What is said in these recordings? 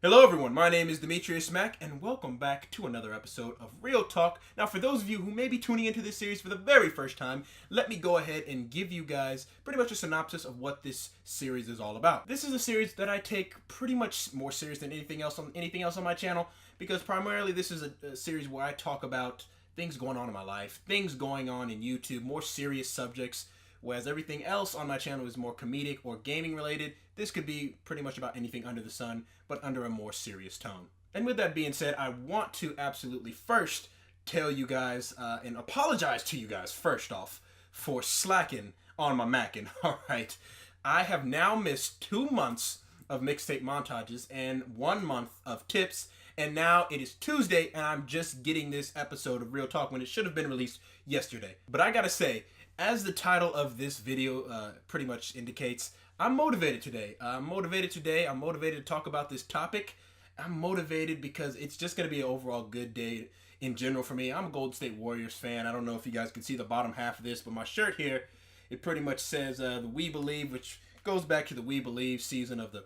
Hello everyone, my name is Demetrius Mack, and welcome back to another episode of Real Talk. Now, for those of you who may be tuning into this series for the very first time, let me go ahead and give you guys pretty much a synopsis of what this series is all about. This is a series that I take pretty much more serious than anything else on my channel, because primarily this is a series where I talk about things going on in my life, things going on in YouTube, more serious subjects, whereas everything else on my channel is more comedic or gaming related. This could be pretty much about anything under the sun, but under a more serious tone. And with that being said, I want to absolutely first tell you guys and apologize to you guys first off for slacking on my Mackin'. Alright, I have now missed 2 months of mixtape montages and 1 month of tips, and now it is Tuesday and I'm just getting this episode of Real Talk when it should have been released yesterday. But I gotta say, as the title of this video pretty much indicates, I'm motivated today. I'm motivated to talk about this topic. I'm motivated because it's just going to be an overall good day in general for me. I'm a Golden State Warriors fan. I don't know if you guys can see the bottom half of this, but my shirt here, it pretty much says the We Believe, which goes back to the We Believe season of the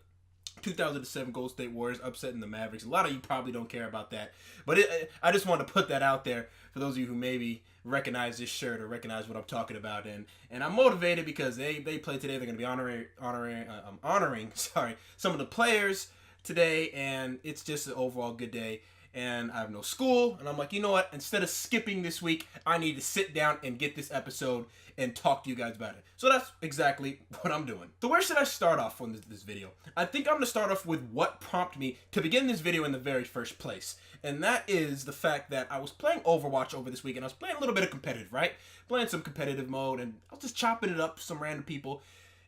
2007 Golden State Warriors upsetting the Mavericks. A lot of you probably don't care about that, but I just want to put that out there for those of you who maybe recognize this shirt or recognize what I'm talking about. And I'm motivated because they play today. They're going to be honoring some of the players today, and it's just an overall good day. And I have no school, and I'm like, you know what? Instead of skipping this week, I need to sit down and get this episode and talk to you guys about it. So that's exactly what I'm doing. So where should I start off on this video? I think I'm going to start off with what prompted me to begin this video in the very first place. And that is the fact that I was playing Overwatch over this week, and I was playing a little bit of competitive, right? Playing some competitive mode, and I was just chopping it up with some random people.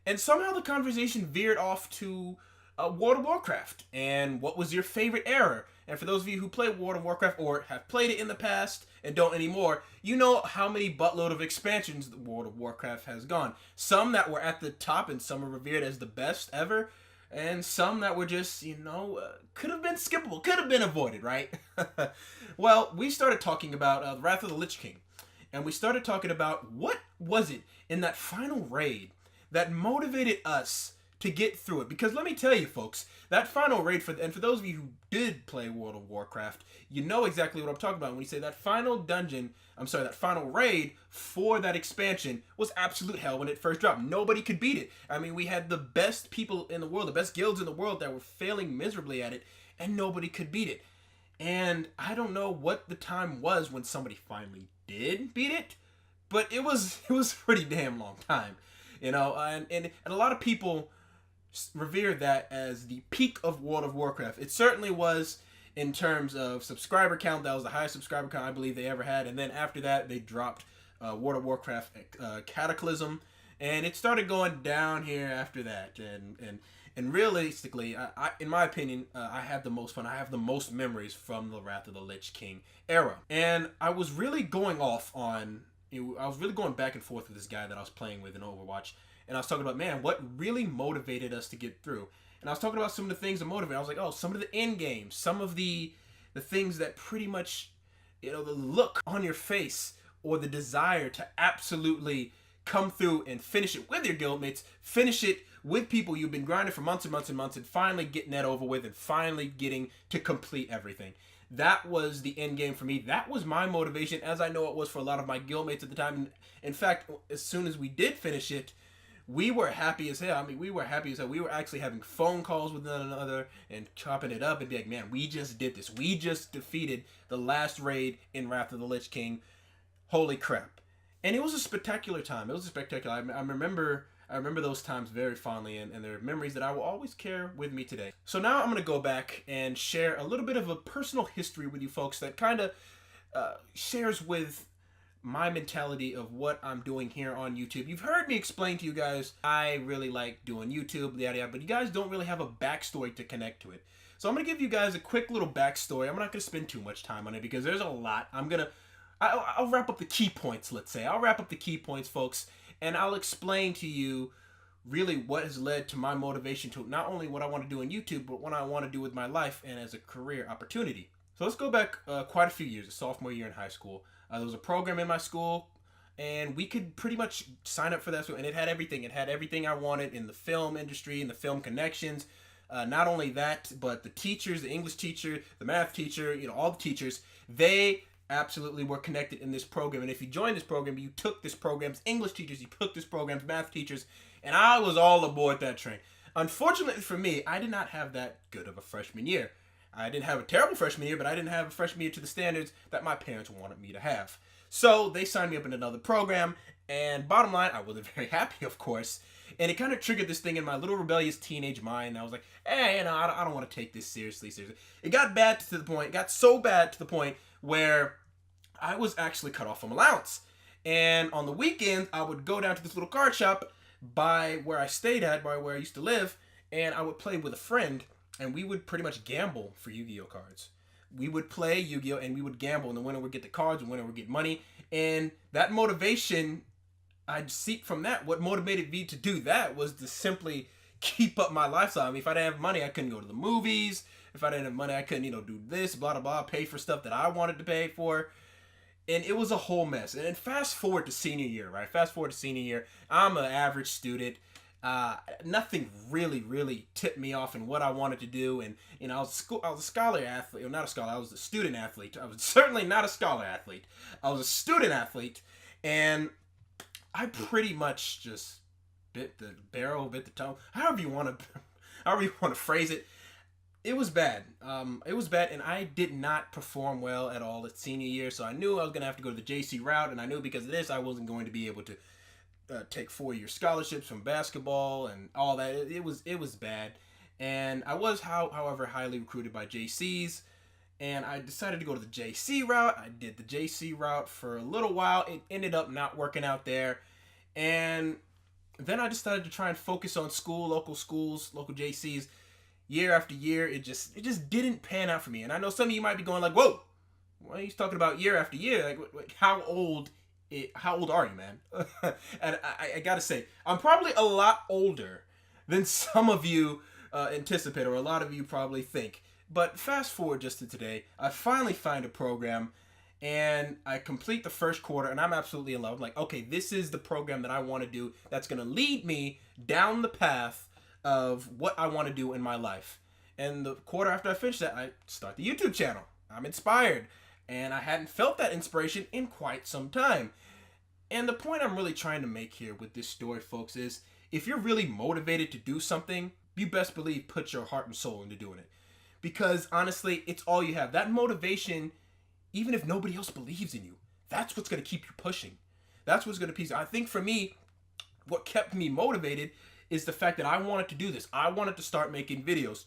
And somehow the conversation veered off to World of Warcraft, and what was your favorite era? And for those of you who play World of Warcraft or have played it in the past and don't anymore, you know how many buttload of expansions the World of Warcraft has gone. Some that were at the top and some are revered as the best ever, and some that were just, could have been skippable, could have been avoided, right? Well, we started talking about Wrath of the Lich King, and we started talking about what was it in that final raid that motivated us to get through it. Because let me tell you folks, that final raid, for those of you who did play World of Warcraft, you know exactly what I'm talking about when we say that final that final raid for that expansion was absolute hell when it first dropped. Nobody could beat it. I mean, we had the best people in the world, the best guilds in the world that were failing miserably at it, and nobody could beat it. And I don't know what the time was when somebody finally did beat it, but it was a pretty damn long time, and a lot of people revere that as the peak of World of Warcraft. It certainly was in terms of subscriber count. That was the highest subscriber count I believe they ever had. And then after that, they dropped World of Warcraft Cataclysm, and it started going down here after that. And realistically, I in my opinion, I have the most fun. I have the most memories from the Wrath of the Lich King era. And I was really going off on, I was really going back and forth with this guy that I was playing with in Overwatch. And I was talking about, man, what really motivated us to get through. And I was talking about some of the things that motivated. I was like, some of the end games, some of the things that pretty much, the look on your face or the desire to absolutely come through and finish it with your guildmates, finish it with people you've been grinding for months and months and months, and finally getting that over with and finally getting to complete everything. That was the end game for me. That was my motivation, as I know it was for a lot of my guildmates at the time. In fact, as soon as we did finish it, we were happy as hell. I mean, we were happy as hell. We were actually having phone calls with one another and chopping it up and be like, man, we just did this. We just defeated the last raid in Wrath of the Lich King. Holy crap. And it was a spectacular time. It was a spectacular. I remember those times very fondly, and they're memories that I will always carry with me today. So now I'm going to go back and share a little bit of a personal history with you folks that kind of shares with my mentality of what I'm doing here on YouTube. You've heard me explain to you guys I really like doing YouTube, yada yada, but you guys don't really have a backstory to connect to it. So I'm going to give you guys a quick little backstory. I'm not going to spend too much time on it because there's a lot. I'll wrap up the key points, let's say. I'll wrap up the key points, folks, and I'll explain to you really what has led to my motivation to not only what I want to do on YouTube, but what I want to do with my life and as a career opportunity. So let's go back quite a few years, a sophomore year in high school. There was a program in my school, and we could pretty much sign up for that. And it had everything. It had everything I wanted in the film industry, in the film connections. Not only that, but the teachers, the English teacher, the math teacher, all the teachers, they absolutely were connected in this program. And if you joined this program, you took this program's English teachers, you took this program's math teachers, and I was all aboard that train. Unfortunately for me, I did not have that good of a freshman year. I didn't have a terrible freshman year, but I didn't have a freshman year to the standards that my parents wanted me to have. So they signed me up in another program, and bottom line, I wasn't very happy, of course. And it kind of triggered this thing in my little rebellious teenage mind. I was like, hey, I don't want to take this seriously. It got so bad to the point where I was actually cut off from allowance. And on the weekends, I would go down to this little card shop by where I stayed at, by where I used to live, and I would play with a friend, and we would pretty much gamble for Yu-Gi-Oh cards. We would play Yu-Gi-Oh and we would gamble, and the winner would get the cards, and the winner would get money. And that motivation, I'd seek from that. What motivated me to do that was to simply keep up my lifestyle. I mean, if I didn't have money, I couldn't go to the movies. If I didn't have money, I couldn't, do this, blah, blah, blah, pay for stuff that I wanted to pay for. And it was a whole mess. And fast forward to senior year, right? I'm an average student. Nothing really tipped me off in what I wanted to do. And, I was a scholar athlete, or not a scholar, I was a student athlete. I was certainly not a scholar athlete. I was a student athlete. And I pretty much just bit the tongue, however you want to phrase it. It was bad. And I did not perform well at all at senior year. So I knew I was going to have to go to the JC route, and I knew because of this, I wasn't going to be able to take 4-year scholarships from basketball and all that. It was bad. And I was, however, highly recruited by JCs, and I decided to go to the JC route. I did the JC route for a little while. It ended up not working out there. And then I decided to try and focus on local schools, local JCs. Year after year, it just didn't pan out for me. And I know some of you might be going like, whoa, why are you talking about year after year? Like how old are you, man? And I gotta say, I'm probably a lot older than some of you anticipate, or a lot of you probably think. But fast forward just to today, I finally find a program, and I complete the first quarter, and I'm absolutely in love. I'm like, okay, this is the program that I want to do that's going to lead me down the path of what I want to do in my life. And the quarter after I finish that, I start the YouTube channel. I'm inspired, and I hadn't felt that inspiration in quite some time. And the point I'm really trying to make here with this story, folks, is if you're really motivated to do something, you best believe put your heart and soul into doing it. Because honestly, it's all you have. That motivation, even if nobody else believes in you, that's what's going to keep you pushing. That's what's going to keep. I think for me, what kept me motivated is the fact that I wanted to do this. I wanted to start making videos.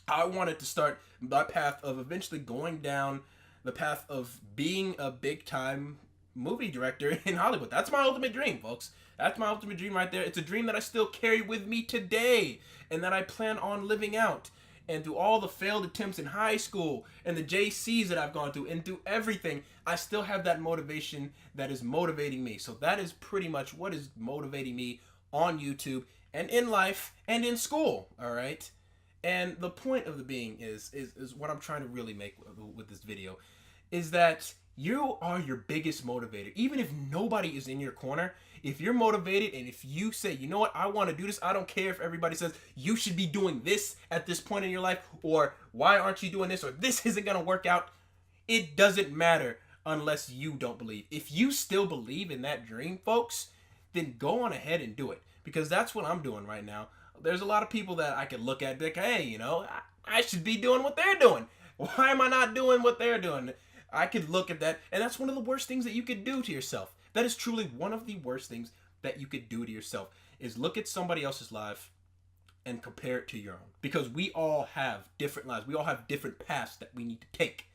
I wanted to start my path of eventually going down the path of being a big-time movie director in Hollywood. That's my ultimate dream, folks. That's my ultimate dream right there. It's a dream that I still carry with me today and that I plan on living out. And through all the failed attempts in high school and the JCs that I've gone through and through everything, I still have that motivation that is motivating me. So that is pretty much what is motivating me on YouTube and in life and in school, all right? And the point of the being is what I'm trying to really make with this video is that you are your biggest motivator. Even if nobody is in your corner, if you're motivated and if you say, you know what, I want to do this, I don't care if everybody says you should be doing this at this point in your life, or why aren't you doing this, or this isn't going to work out. It doesn't matter unless you don't believe. If you still believe in that dream, folks, then go on ahead and do it, because that's what I'm doing right now. There's a lot of people that I could look at and be like, hey, I should be doing what they're doing. Why am I not doing what they're doing? I could look at that, and that's one of the worst things that you could do to yourself. That is truly one of the worst things that you could do to yourself, is look at somebody else's life and compare it to your own. Because we all have different lives. We all have different paths that we need to take.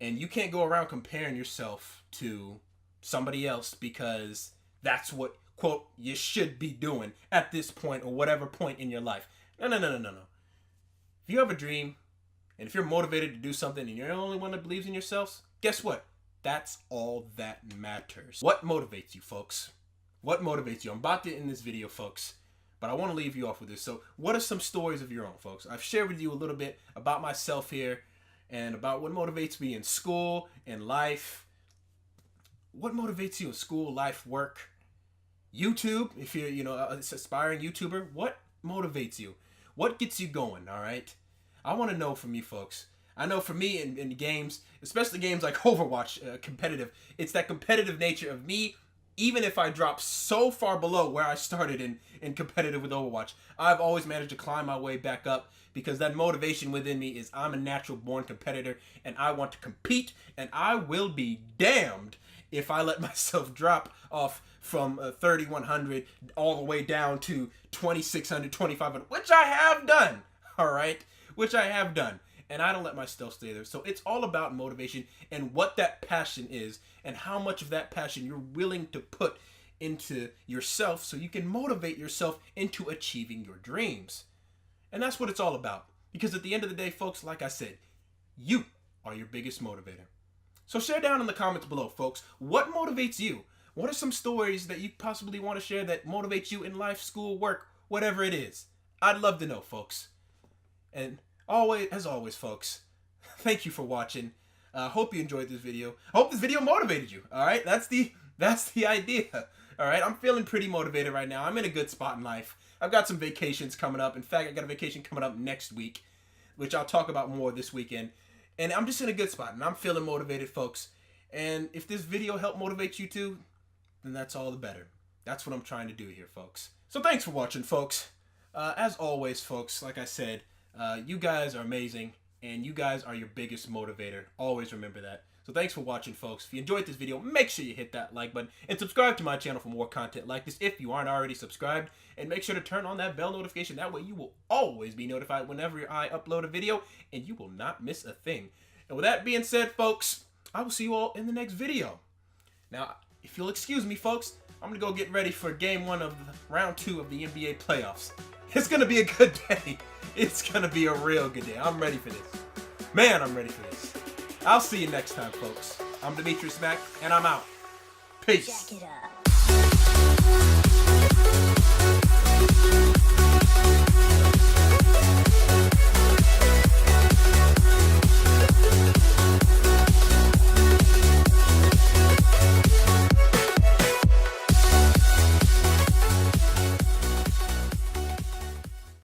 And you can't go around comparing yourself to somebody else because that's what, quote, you should be doing at this point or whatever point in your life. No. If you have a dream, and if you're motivated to do something and you're the only one that believes in yourselves, guess what? That's all that matters. What motivates you, folks? What motivates you? I'm about to end this video, folks, but I want to leave you off with this. So what are some stories of your own, folks? I've shared with you a little bit about myself here and about what motivates me in school, in life. What motivates you in school, life, work? YouTube, if you're, an aspiring YouTuber, what motivates you? What gets you going, all right? I want to know from you folks. I know for me in games, especially games like Overwatch, competitive, it's that competitive nature of me. Even if I drop so far below where I started in competitive with Overwatch, I've always managed to climb my way back up because that motivation within me is I'm a natural born competitor and I want to compete, and I will be damned if I let myself drop off from 3,100 all the way down to 2,600, 2,500, which I have done, all right? Which I have done. And I don't let myself stay there. So it's all about motivation and what that passion is and how much of that passion you're willing to put into yourself so you can motivate yourself into achieving your dreams. And that's what it's all about. Because at the end of the day, folks, like I said, you are your biggest motivator. So share down in the comments below, folks. What motivates you? What are some stories that you possibly want to share that motivate you in life, school, work, whatever it is? I'd love to know, folks. And as always, folks, thank you for watching. Hope you enjoyed this video. I hope this video motivated you. All right, that's the idea. All right, I'm feeling pretty motivated right now. I'm in a good spot in life. I've got some vacations coming up. In fact, I got a vacation coming up next week, which I'll talk about more this weekend. And I'm just in a good spot, and I'm feeling motivated, folks. And if this video helped motivate you too, then that's all the better. That's what I'm trying to do here, folks. So thanks for watching, folks. As always, folks, like I said, you guys are amazing, and you guys are your biggest motivator. Always remember that. So thanks for watching, folks. If you enjoyed this video, make sure you hit that like button and subscribe to my channel for more content like this if you aren't already subscribed. And make sure to turn on that bell notification. That way you will always be notified whenever I upload a video, and you will not miss a thing. And with that being said, folks, I will see you all in the next video. Now, if you'll excuse me, folks, I'm going to go get ready for game 1 of round 2 of the NBA playoffs. It's going to be a good day. It's going to be a real good day. I'm ready for this. Man, I'm ready for this. I'll see you next time, folks. I'm Demetrius Mack, and I'm out. Peace. Jack it up.